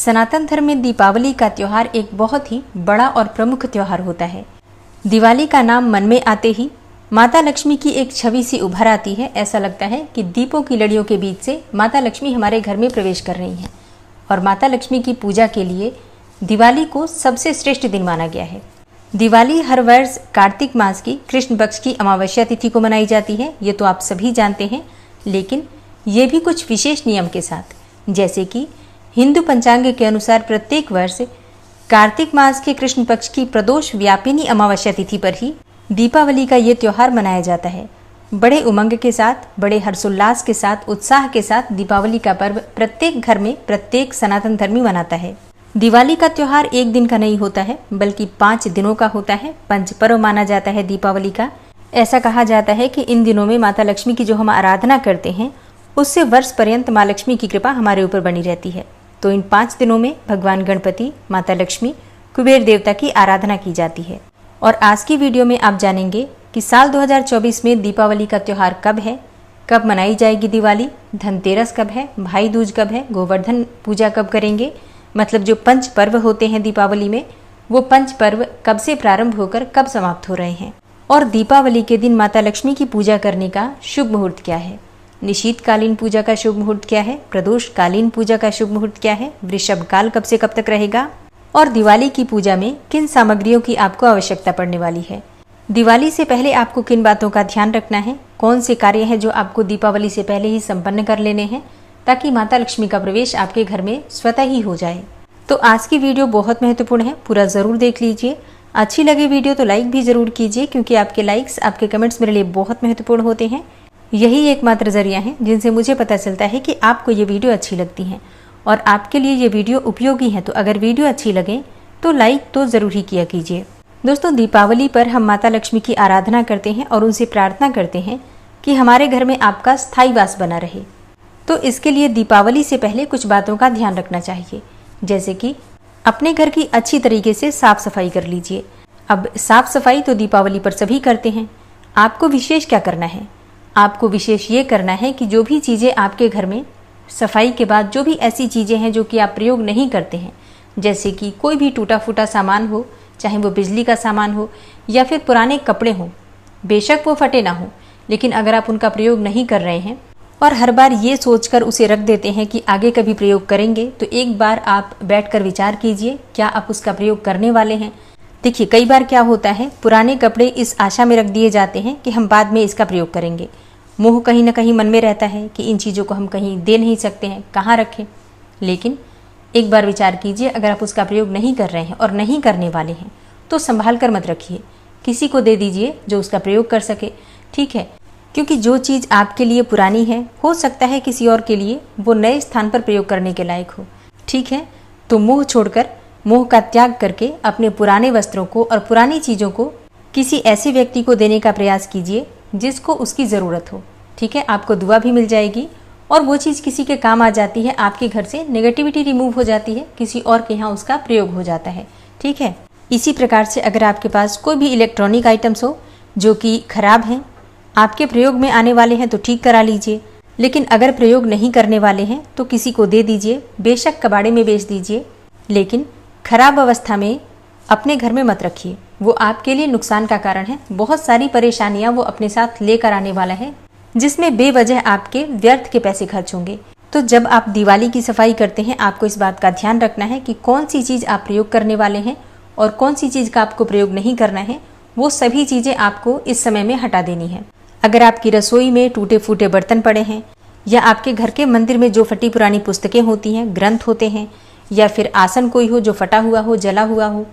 सनातन धर्म में दीपावली का त्योहार एक बहुत ही बड़ा और प्रमुख त्योहार होता है। दिवाली का नाम मन में आते ही माता लक्ष्मी की एक छवि सी उभर आती है। ऐसा लगता है कि दीपों की लड़ियों के बीच से माता लक्ष्मी हमारे घर में प्रवेश कर रही हैं और माता लक्ष्मी की पूजा के लिए दिवाली को सबसे श्रेष्ठ दिन माना गया है। दिवाली हर वर्ष कार्तिक मास की कृष्ण पक्ष की अमावस्या तिथि को मनाई जाती है। ये तो आप सभी जानते हैं, लेकिन ये भी कुछ विशेष नियम के साथ, जैसे कि हिंदू पंचांग के अनुसार प्रत्येक वर्ष कार्तिक मास के कृष्ण पक्ष की प्रदोष व्यापिनी अमावस्या तिथि पर ही दीपावली का ये त्योहार मनाया जाता है। बड़े उमंग के साथ, बड़े हर्षोल्लास के साथ, उत्साह के साथ दीपावली का पर्व प्रत्येक घर में प्रत्येक सनातन धर्मी मनाता है। दिवाली का त्योहार एक दिन का नहीं होता है, बल्कि 5 दिनों का होता है। पंच पर्व माना जाता है दीपावली का। ऐसा कहा जाता है कि इन दिनों में माता लक्ष्मी की जो हम आराधना करते हैं, उससे वर्ष पर्यंत माँ लक्ष्मी की कृपा हमारे ऊपर बनी रहती है। तो इन 5 दिनों में भगवान गणपति, माता लक्ष्मी, कुबेर देवता की आराधना की जाती है। और आज की वीडियो में आप जानेंगे कि साल 2024 में दीपावली का त्योहार कब है, कब मनाई जाएगी दिवाली, धनतेरस कब है, भाई दूज कब है, गोवर्धन पूजा कब करेंगे, मतलब जो पंच पर्व होते हैं दीपावली में, वो पंच पर्व कब से प्रारंभ होकर कब समाप्त हो रहे हैं, और दीपावली के दिन माता लक्ष्मी की पूजा करने का शुभ मुहूर्त क्या है, निशीतकालीन पूजा का शुभ मुहूर्त क्या है, प्रदोषकालीन पूजा का शुभ मुहूर्त क्या है, वृषभ काल कब से कब तक रहेगा, और दिवाली की पूजा में किन सामग्रियों की आपको आवश्यकता पड़ने वाली है। दिवाली से पहले आपको किन बातों का ध्यान रखना है, कौन से कार्य हैं जो आपको दीपावली से पहले ही संपन्न कर लेने हैं, ताकि माता लक्ष्मी का प्रवेश आपके घर में स्वतः ही हो जाए। तो आज की वीडियो बहुत महत्वपूर्ण है, पूरा ज़रूर देख लीजिए। अच्छी लगे वीडियो तो लाइक भी ज़रूर कीजिए, क्योंकि आपके लाइक्स, आपके कमेंट्स मेरे लिए बहुत महत्वपूर्ण होते हैं। यही एकमात्र जरिया है जिनसे मुझे पता चलता है कि आपको ये वीडियो अच्छी लगती है और आपके लिए ये वीडियो उपयोगी है। तो अगर वीडियो अच्छी लगे तो लाइक तो ज़रूर ही किया कीजिए। दोस्तों, दीपावली पर हम माता लक्ष्मी की आराधना करते हैं और उनसे प्रार्थना करते हैं कि हमारे घर में आपका स्थायी वास बना रहे। तो इसके लिए दीपावली से पहले कुछ बातों का ध्यान रखना चाहिए, जैसे कि अपने घर की अच्छी तरीके से साफ सफाई कर लीजिए। अब साफ सफाई तो दीपावली पर सभी करते हैं, आपको विशेष क्या करना है? आपको विशेष ये करना है कि जो भी चीज़ें आपके घर में सफाई के बाद, जो भी ऐसी चीज़ें हैं जो कि आप प्रयोग नहीं करते हैं, जैसे कि कोई भी टूटा फूटा सामान हो, चाहे वो बिजली का सामान हो या फिर पुराने कपड़े हों, बेशक वो फटे ना हो, लेकिन अगर आप उनका प्रयोग नहीं कर रहे हैं और हर बार ये सोचकर उसे रख देते हैं कि आगे कभी प्रयोग करेंगे, तो एक बार आप बैठकर विचार कीजिए, क्या आप उसका प्रयोग करने वाले हैं। देखिए, कई बार क्या होता है, पुराने कपड़े इस आशा में रख दिए जाते हैं कि हम बाद में इसका प्रयोग करेंगे। मोह कहीं ना कहीं मन में रहता है कि इन चीज़ों को हम कहीं दे नहीं सकते हैं, कहाँ रखें। लेकिन एक बार विचार कीजिए, अगर आप उसका प्रयोग नहीं कर रहे हैं और नहीं करने वाले हैं, तो संभाल कर मत रखिए, किसी को दे दीजिए जो उसका प्रयोग कर सके, ठीक है। क्योंकि जो चीज़ आपके लिए पुरानी है, हो सकता है किसी और के लिए वो नए स्थान पर प्रयोग करने के लायक हो, ठीक है। तो मोह छोड़कर, मोह का त्याग करके अपने पुराने वस्त्रों को और पुरानी चीज़ों को किसी ऐसे व्यक्ति को देने का प्रयास कीजिए जिसको उसकी ज़रूरत हो, ठीक है। आपको दुआ भी मिल जाएगी और वो चीज़ किसी के काम आ जाती है, आपके घर से नेगेटिविटी रिमूव हो जाती है, किसी और के यहाँ उसका प्रयोग हो जाता है, ठीक है। इसी प्रकार से अगर आपके पास कोई भी इलेक्ट्रॉनिक आइटम्स हो जो कि खराब हैं, आपके प्रयोग में आने वाले हैं, तो ठीक करा लीजिए। लेकिन अगर प्रयोग नहीं करने वाले हैं तो किसी को दे दीजिए, बेशक कबाड़े में बेच दीजिए, लेकिन खराब अवस्था में अपने घर में मत रखिए। वो आपके लिए नुकसान का कारण है, बहुत सारी परेशानियां वो अपने साथ लेकर आने वाला है, जिसमें बेवजह आपके व्यर्थ के पैसे खर्च होंगे। तो जब आप दिवाली की सफाई करते हैं, आपको इस बात का ध्यान रखना है कि कौन सी चीज़ आप प्रयोग करने वाले हैं और कौन सी चीज़ का आपको प्रयोग नहीं करना है। वो सभी चीज़ें आपको इस समय में हटा देनी है। अगर आपकी रसोई में टूटे फूटे बर्तन पड़े हैं, या आपके घर के मंदिर में जो फटी पुरानी पुस्तकें होती हैं, ग्रंथ होते हैं, या फिर आसन कोई हो जो फटा हुआ हो, जला हुआ हो,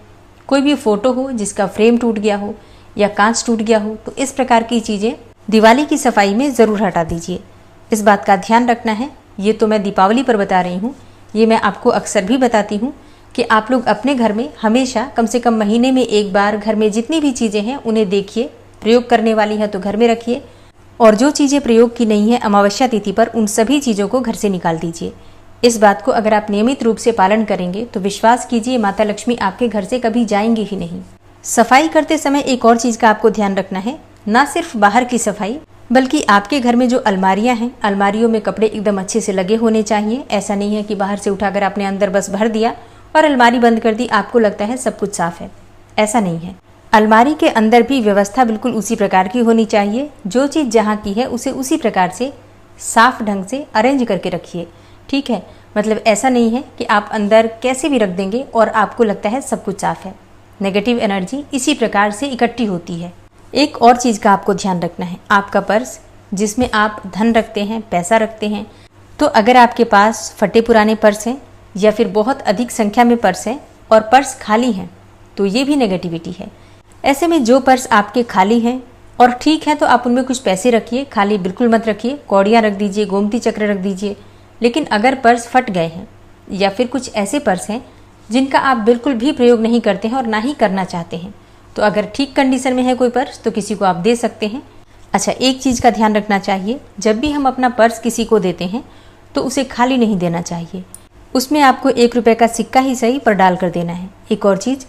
कोई भी फोटो हो जिसका फ्रेम टूट गया हो या कांच टूट गया हो, तो इस प्रकार की चीज़ें दिवाली की सफाई में ज़रूर हटा दीजिए। इस बात का ध्यान रखना है। ये तो मैं दीपावली पर बता रही हूँ, ये मैं आपको अक्सर भी बताती हूँ कि आप लोग अपने घर में हमेशा कम से कम महीने में एक बार घर में जितनी भी चीज़ें हैं उन्हें देखिए, प्रयोग करने वाली है तो घर में रखिए, और जो चीज़ें प्रयोग की नहीं है अमावस्या तिथि पर, उन सभी चीज़ों को घर से निकाल दीजिए। इस बात को अगर आप नियमित रूप से पालन करेंगे तो विश्वास कीजिए, माता लक्ष्मी आपके घर से कभी जाएंगी ही नहीं। सफाई करते समय एक और चीज़ का आपको ध्यान रखना है, ना सिर्फ बाहर की सफाई, बल्कि आपके घर में जो अलमारियां हैं, अलमारियों में कपड़े एकदम अच्छे से लगे होने चाहिए। ऐसा नहीं है कि बाहर से उठाकर आपने अंदर बस भर दिया और अलमारी बंद कर दी, आपको लगता है सब कुछ साफ है। ऐसा नहीं है। अलमारी के अंदर भी व्यवस्था बिल्कुल उसी प्रकार की होनी चाहिए। जो चीज़ जहाँ की है उसे उसी प्रकार से साफ ढंग से अरेंज करके रखिए, ठीक है। मतलब ऐसा नहीं है कि आप अंदर कैसे भी रख देंगे और आपको लगता है सब कुछ साफ है। नेगेटिव एनर्जी इसी प्रकार से इकट्ठी होती है। एक और चीज़ का आपको ध्यान रखना है, आपका पर्स जिसमें आप धन रखते हैं, पैसा रखते हैं, तो अगर आपके पास फटे पुराने पर्स हैं या फिर बहुत अधिक संख्या में पर्स हैं और पर्स खाली हैं, तो ये भी नेगेटिविटी है। ऐसे में जो पर्स आपके खाली हैं और ठीक है तो आप उनमें कुछ पैसे रखिए, खाली बिल्कुल मत रखिए। कौड़ियाँ रख दीजिए, गोमती चक्र रख दीजिए। लेकिन अगर पर्स फट गए हैं या फिर कुछ ऐसे पर्स हैं जिनका आप बिल्कुल भी प्रयोग नहीं करते हैं और ना ही करना चाहते हैं, तो अगर ठीक कंडीशन में है कोई पर्स तो किसी को आप दे सकते हैं। अच्छा, एक चीज़ का ध्यान रखना चाहिए, जब भी हम अपना पर्स किसी को देते हैं तो उसे खाली नहीं देना चाहिए। उसमें आपको 1 रुपये का सिक्का ही सही पर डाल कर देना है। एक और चीज़,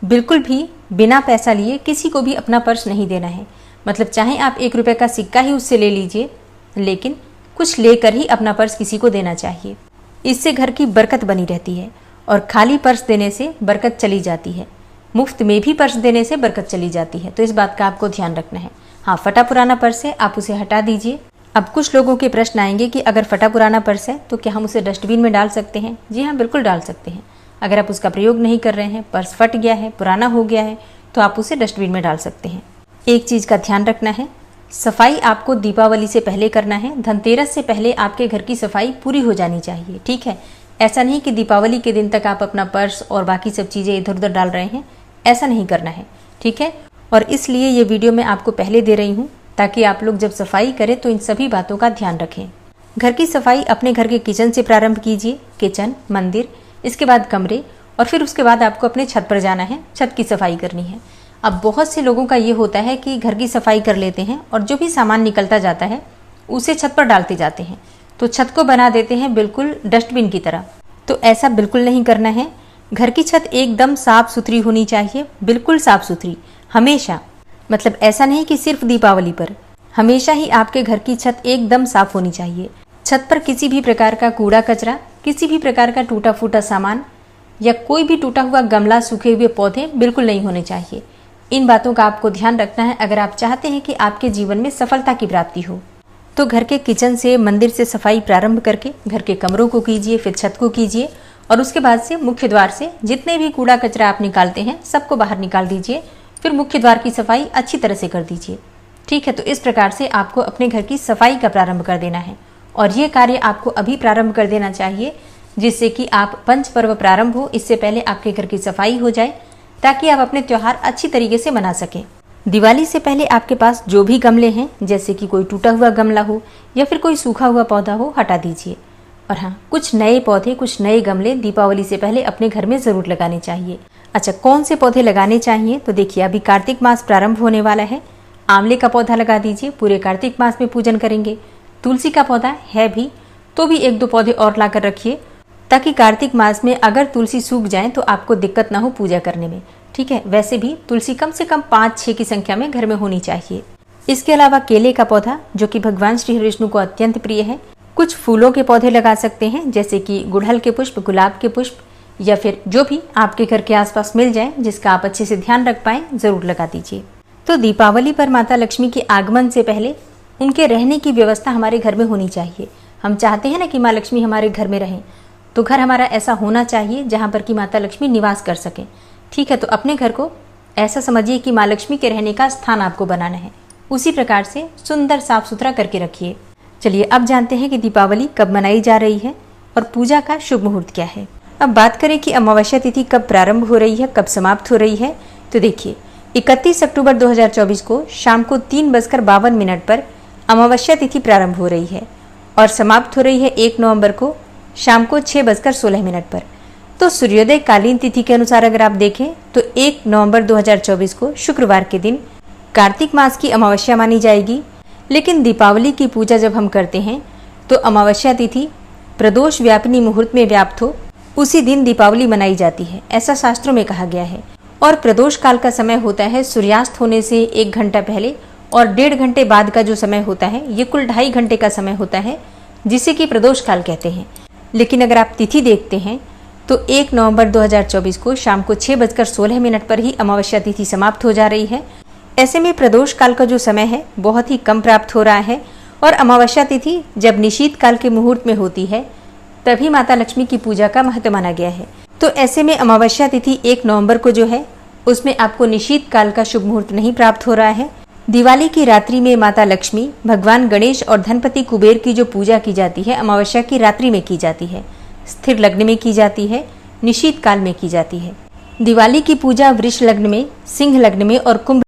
बिल्कुल भी बिना पैसा लिए किसी को भी अपना पर्स नहीं देना है। मतलब चाहे आप 1 रुपये का सिक्का ही उससे ले लीजिए, लेकिन कुछ लेकर ही अपना पर्स किसी को देना चाहिए। इससे घर की बरकत बनी रहती है और खाली पर्स देने से बरकत चली जाती है। मुफ्त में भी पर्स देने से बरकत चली जाती है, तो इस बात का आपको ध्यान रखना है। हाँ, फटा पुराना पर्स है, आप उसे हटा दीजिए। अब कुछ लोगों के प्रश्न आएंगे कि अगर फटा पुराना पर्स है तो क्या हम उसे डस्टबिन में डाल सकते हैं? जी हाँ, बिल्कुल डाल सकते हैं। अगर आप उसका प्रयोग नहीं कर रहे हैं, पर्स फट गया है, पुराना हो गया है, तो आप उसे डस्टबिन में डाल सकते हैं। एक चीज़ का ध्यान रखना है, सफाई आपको दीपावली से पहले करना है। धनतेरस से पहले आपके घर की सफाई पूरी हो जानी चाहिए, ठीक है। ऐसा नहीं कि दीपावली के दिन तक आप अपना पर्स और बाकी सब चीज़ें इधर उधर डाल रहे हैं, ऐसा नहीं करना है, ठीक है। और इसलिए ये वीडियो मैं आपको पहले दे रही हूँ ताकि आप लोग जब सफाई करें तो इन सभी बातों का ध्यान रखें। घर की सफाई अपने घर के किचन से प्रारंभ कीजिए। किचन, मंदिर, इसके बाद कमरे और फिर उसके बाद आपको अपने छत पर जाना है, छत की सफाई करनी है। अब बहुत से लोगों का ये होता है कि घर की सफाई कर लेते हैं और जो भी सामान निकलता जाता है उसे छत पर डालते जाते हैं, तो छत को बना देते हैं बिल्कुल डस्टबिन की तरह। तो ऐसा बिल्कुल नहीं करना है। घर की छत एकदम साफ सुथरी होनी चाहिए, बिल्कुल साफ सुथरी हमेशा। मतलब ऐसा नहीं कि सिर्फ दीपावली पर, हमेशा ही आपके घर की छत एकदम साफ होनी चाहिए। छत पर किसी भी प्रकार का कूड़ा कचरा, किसी भी प्रकार का टूटा फूटा सामान या कोई भी टूटा हुआ गमला, सूखे हुए पौधे बिल्कुल नहीं होने चाहिए। इन बातों का आपको ध्यान रखना है अगर आप चाहते हैं कि आपके जीवन में सफलता की प्राप्ति हो। तो घर के किचन से, मंदिर से सफाई प्रारंभ करके घर के कमरों को कीजिए, फिर छत को कीजिए और उसके बाद से मुख्य द्वार से जितने भी कूड़ा कचरा आप निकालते हैं सबको बाहर निकाल दीजिए। फिर मुख्य द्वार की सफाई अच्छी तरह से कर दीजिए, ठीक है। तो इस प्रकार से आपको अपने घर की सफाई का प्रारंभ कर देना है और ये कार्य आपको अभी प्रारंभ कर देना चाहिए, जिससे कि आप पंच पर्व प्रारंभ हो इससे पहले आपके घर की सफाई हो जाए, ताकि आप अपने त्योहार अच्छी तरीके से मना सकें। दिवाली से पहले आपके पास जो भी गमले हैं, जैसे कि कोई टूटा हुआ गमला हो या फिर कोई सूखा हुआ पौधा हो, हटा दीजिए। और हाँ, कुछ नए पौधे, कुछ नए गमले दीपावली से पहले अपने घर में ज़रूर लगाने चाहिए। अच्छा, कौन से पौधे लगाने चाहिए? तो देखिए, अभी कार्तिक मास प्रारंभ होने वाला है। आंवले का पौधा लगा दीजिए, पूरे कार्तिक मास में पूजन करेंगे। तुलसी का पौधा है भी तो भी 1-2 पौधे और ला कर रखिए, ताकि कार्तिक मास में अगर तुलसी सूख जाए तो आपको दिक्कत ना हो पूजा करने में, ठीक है। वैसे भी तुलसी कम से कम 5-6 की संख्या में घर में होनी चाहिए। इसके अलावा केले का पौधा, जो कि भगवान श्री विष्णु को अत्यंत प्रिय है। कुछ फूलों के पौधे लगा सकते हैं, जैसे कि गुड़हल के पुष्प, गुलाब के पुष्प या फिर जो भी आपके घर के आसपास मिल जाए, जिसका आप अच्छे से ध्यान रख पाएं, जरूर लगा दीजिए। तो दीपावली पर माता लक्ष्मी के आगमन से पहले उनके रहने की व्यवस्था हमारे घर में होनी चाहिए। हम चाहते हैं ना कि माँ लक्ष्मी हमारे घर में रहें, तो घर हमारा ऐसा होना चाहिए जहाँ पर कि माता लक्ष्मी निवास कर सकें, ठीक है। तो अपने घर को ऐसा समझिए कि माँ लक्ष्मी के रहने का स्थान आपको बनाना है। उसी प्रकार से सुंदर साफ सुथरा करके रखिए। चलिए अब जानते हैं कि दीपावली कब मनाई जा रही है और पूजा का शुभ मुहूर्त क्या है। अब बात करें कि अमावस्या तिथि कब प्रारंभ हो रही है, कब समाप्त हो रही है। तो देखिए, 31 अक्टूबर 2024 को शाम को 3:52 पर अमावस्या तिथि प्रारंभ हो रही है और समाप्त हो रही है 1 नवंबर को शाम को 6:16 पर। तो सूर्योदय कालीन तिथि के अनुसार अगर आप देखें तो 1 नवंबर 2024 को शुक्रवार के दिन कार्तिक मास की अमावस्या मानी जाएगी। लेकिन दीपावली की पूजा जब हम करते हैं तो अमावस्या तिथि प्रदोष व्यापिनी मुहूर्त में व्याप्त हो, उसी दिन दीपावली मनाई जाती है, ऐसा शास्त्रों में कहा गया है। और प्रदोष काल का समय होता है सूर्यास्त होने से 1 घंटा पहले और 1.5 घंटे बाद का जो समय होता है ये कुल 2.5 घंटे का समय होता है, जिसे कि प्रदोष काल कहते हैं। लेकिन अगर आप तिथि देखते हैं तो 1 नवंबर 2024 को शाम को 6:16 पर ही अमावस्या तिथि समाप्त हो जा रही है। ऐसे में प्रदोष काल का जो समय है बहुत ही कम प्राप्त हो रहा है और अमावस्या तिथि जब निशीत काल के मुहूर्त में होती है तभी माता लक्ष्मी की पूजा का महत्व माना गया है। तो ऐसे में अमावस्या तिथि 1 नवंबर को जो है उसमें आपको निशीत काल का शुभ मुहूर्त नहीं प्राप्त हो रहा है। दिवाली की रात्रि में माता लक्ष्मी, भगवान गणेश और धनपति कुबेर की जो पूजा की जाती है अमावस्या की रात्रि में की जाती है, स्थिर लग्न में की जाती है, निशीत काल में की जाती है। दिवाली की पूजा वृष लग्न में, सिंह लग्न में और कुंभ